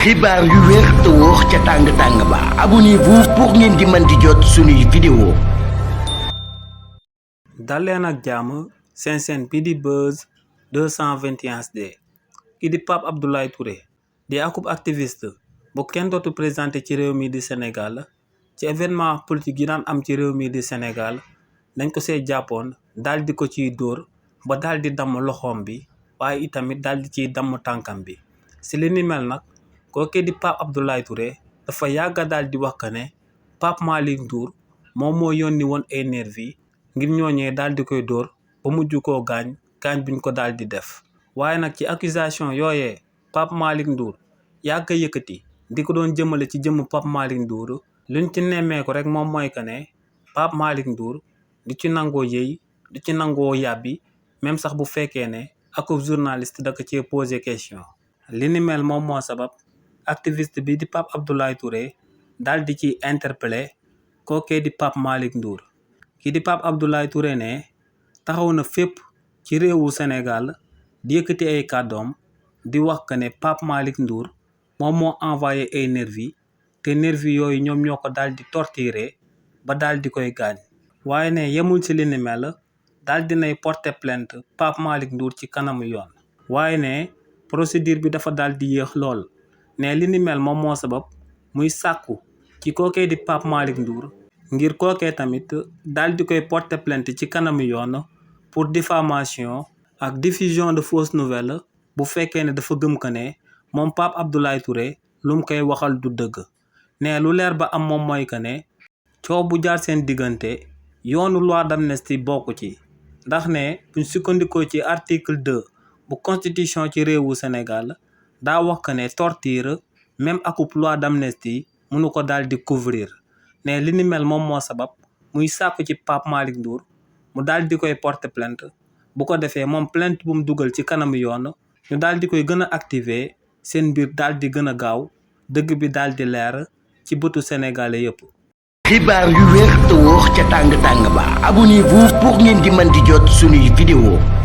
xibaar yu wér te wóor ca tàng ba abonnez-vous pour ngeen di mën di jot suñuy vidéo. dal leen ak jàmm seen chaîne bi di Buzz 221 HD ki di Pape Abdoulaye Touré di akub activiste bu kenn dootu présenté ci réew mi di Sénégal ci événement politique yi daan am ci réew mi di Sénégal dañ ko see jàppoon daal di ko ciy dóor ba daal di damm loxoom bi waaye itamit daal di ciy damm tànkam bi si li ni mel nag kooku di Pape Abdoulaye Touré dafa yàgga daal di wax que ne Pape Malick Ndour moom moo yónni woon ay nervi ngir ñooñee daal di koy dóor ba mujj koo gaañ biñ ko daal di def waaye nag ci accusation yooyee Pape Malick Ndour yàgga yëkkati di ko doon jëmale ci jëmm Pape Malick Ndour luñ ci nemmeeku rek moom mooy que ne Pape Malick Ndour du ci nangoo yëy du ci nangoo yàbbi même sax bu fekkee ne akub journaliste da ko cee posé question li ni mel moom moo sabab activiste bi di Pape Abdoulaye Touré daal di ci interpellé kookee di Pape Malick Ndour kii di Pape Abdoulaye Touré ne taxaw na fépp ci réewu Sénégal di yëkkati ay kàddoom di wax que ne Pape Malick Ndour moom moo envoyé ay nervi te nervi yooyu ñoom ñoo ko daal di torturer ba daal di koy gaañ waaye ne yemul ci li ni mel daal dinay porter plainte Pape Malick Ndour ci kanamu yoon waaye ne procédure bi dafa daal di yéex lool ne li ni mel moom moo sabab muy sàkku ci kookee di Pape Malick Ndour ngir kookee tamit daal di koy porter plainte ci kanamu yoon pour diffamation ak diffusion de fausses nouvelles bu fekkee ne dafa gëm que ne moom Pape Abdoulaye Touré lu mu koy waxal du dëgg ne lu leer ba am moom mooy que ne coow bu jaar seen diggante yoonu loi d'amnistie bokk ci ndax ne buñ sukkandikoo ci article 2 bu constitution ci réewu Sénégal daa wax que ne torture même akub loi d'amnistie mënu ko daal di couvrir ne li ni mel moom moo sabab muy sàkku ci Pape Malick Ndour mu daal di koy porter plainte bu ko defee moom plainte bu mu dugal ci kanamu yoon ñu daal di koy gën a activer seen mbir daal di gën a gaaw dëgg bi daal di leer ci bëtu sénégalais yépp xibaar yu wér te wóor ca tàng ba abonnez-vous pour ngeen di mën di jot suñuy vidéo.